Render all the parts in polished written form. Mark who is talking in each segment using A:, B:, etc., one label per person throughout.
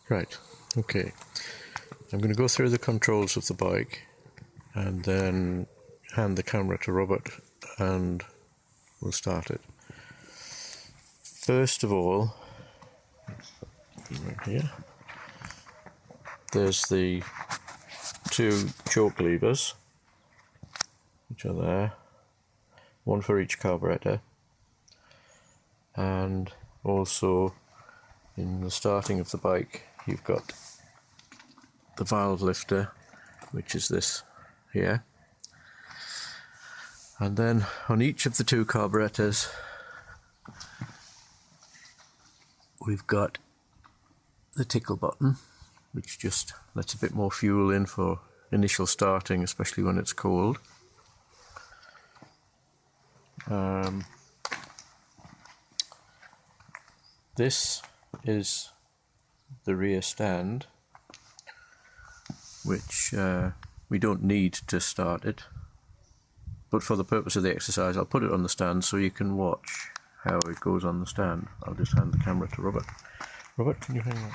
A: Right, okay. I'm going to go through the controls of the bike and then hand the camera to Robert and we'll start it. First of all, right here, there's the two choke levers, which are there, one for each carburetor, and also in the starting of the bike you've got the valve lifter, which is this here, and then on each of the two carburetors we've got the tickle button, which just lets a bit more fuel in for initial starting, especially when it's cold. This is the rear stand, which we don't need to start it, but for the purpose of the exercise I'll put it on the stand so you can watch how it goes on the stand. I'll just hand the camera to Robert. Robert, can you hang on?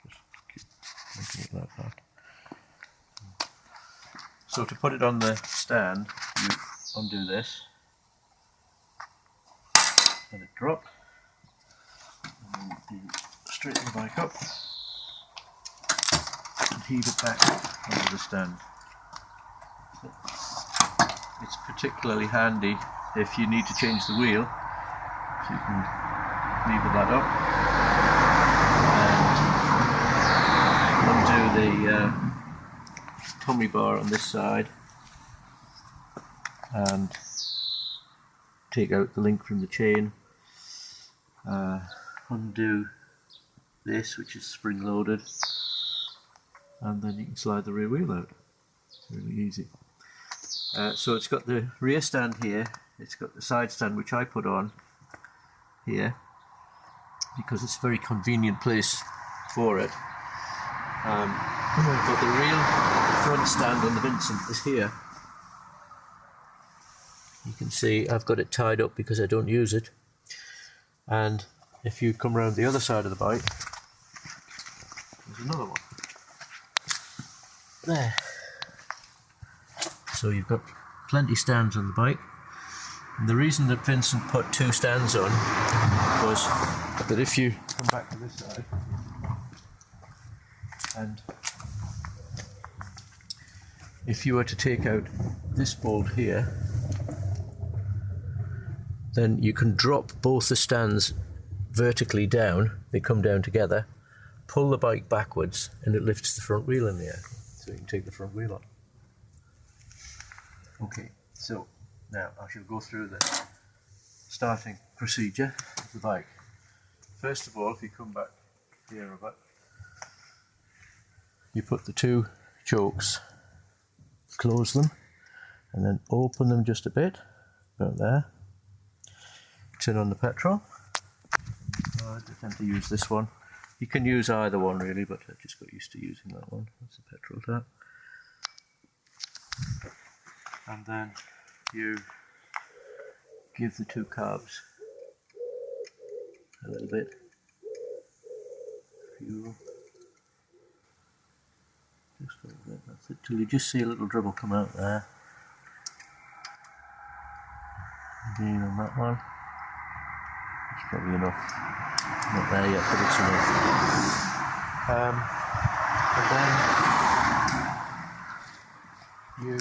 A: Just keep making it like that. So to put it on the stand, you undo this, let it drop, and then you straighten the bike up and heave it back onto the stand. It's particularly handy if you need to change the wheel, so you can lever that up and undo the tummy bar on this side and take out the link from the chain, undo this, which is spring loaded, and then you can slide the rear wheel out. It's really easy. So it's got the rear stand here, it's got the side stand which I put on here because it's a very convenient place for it. But the real front stand on the Vincent is here. You can see I've got it tied up because I don't use it, and if you come around the other side of the bike, there's another one there. So you've got plenty stands on the bike, and the reason that Vincent put two stands on was that if you come back to this side and if you were to take out this bolt here, then you can drop both the stands vertically down, they come down together, pull the bike backwards and it lifts the front wheel in the air, so you can take the front wheel on. Okay, so now I shall go through the starting procedure of the bike. First of all, if you come back here a bit, you put the two chokes, close them, and then open them just a bit, about there. Turn on the petrol. I tend to use this one. You can use either one really, but I just got used to using that one. That's the petrol tap. And then you give the two carbs a little bit fuel, just a little bit, that's it, till you just see a little dribble come out there. Again on that one, it's probably enough, not there yet but it's enough. And then you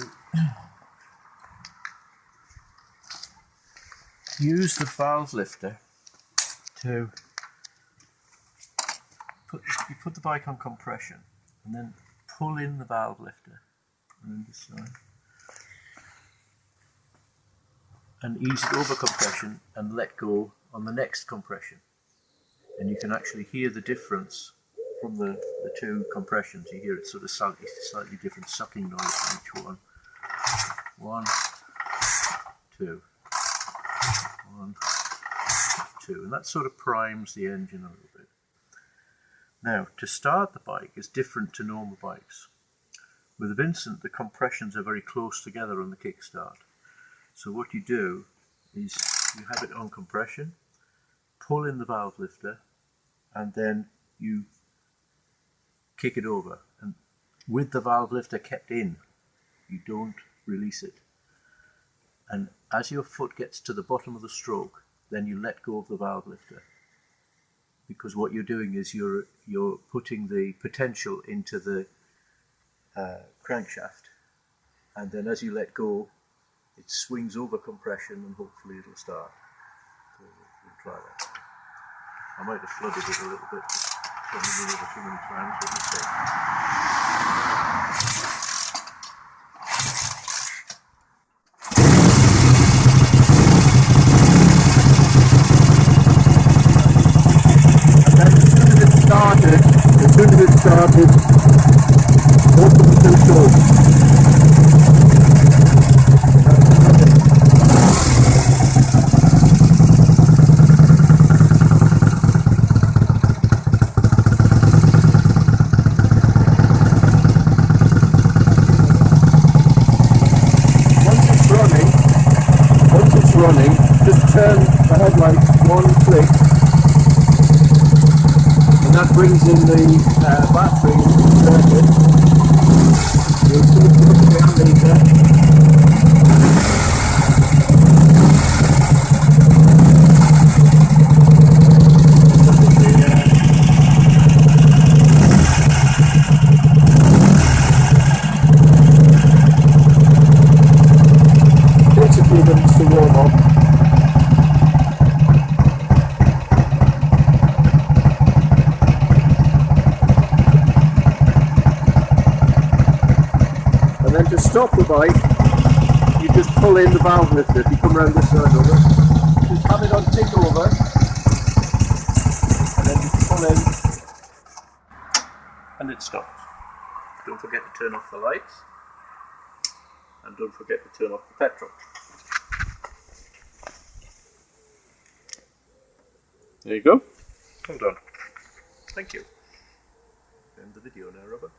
A: use the valve lifter to put the bike on compression and then pull in the valve lifter around this side and ease it over compression and let go on the next compression, and you can actually hear the difference from the two compressions. You hear it sort of slightly different sucking noise from each one. 1, 2. 1, 2, and that sort of primes the engine a little bit. Now, to start the bike is different to normal bikes. With the Vincent, the compressions are very close together on the kickstart. So what you do is you have it on compression, pull in the valve lifter, and then you kick it over, and with the valve lifter kept in, you don't release it. And as your foot gets to the bottom of the stroke, then you let go of the valve lifter, because what you're doing is you're putting the potential into the crankshaft, and then as you let go, it swings over compression and hopefully it'll start. So we'll try that. I might have flooded it a little bit, turning it over too many times, what do you say? As soon as it started, both of the two showed. Once it's running, just turn the headlights one click, and that brings in the battery into the circuit. You'll see it look at the ammeter. Takes a few minutes to warm up. And then to stop the bike, you just pull in the valve lifter. If you come around this side over, just have it on tick over, and then just pull in, and it stops. Don't forget to turn off the lights, and don't forget to turn off the petrol. There you go. Hold on. Thank you. End the video now, Robert.